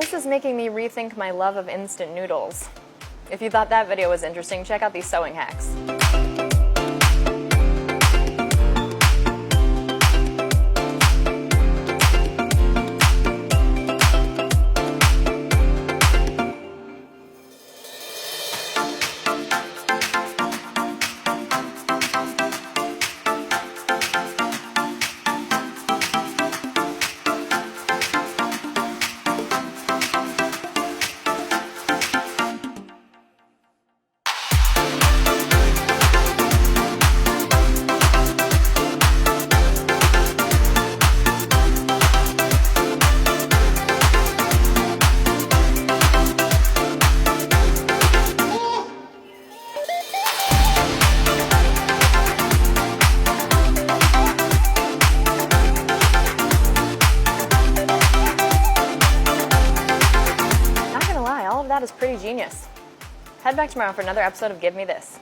This is making me rethink my love of instant noodles. If you thought that video was interesting, check out these sewing hacks. That is pretty genius. Head back tomorrow for another episode of Give Me This.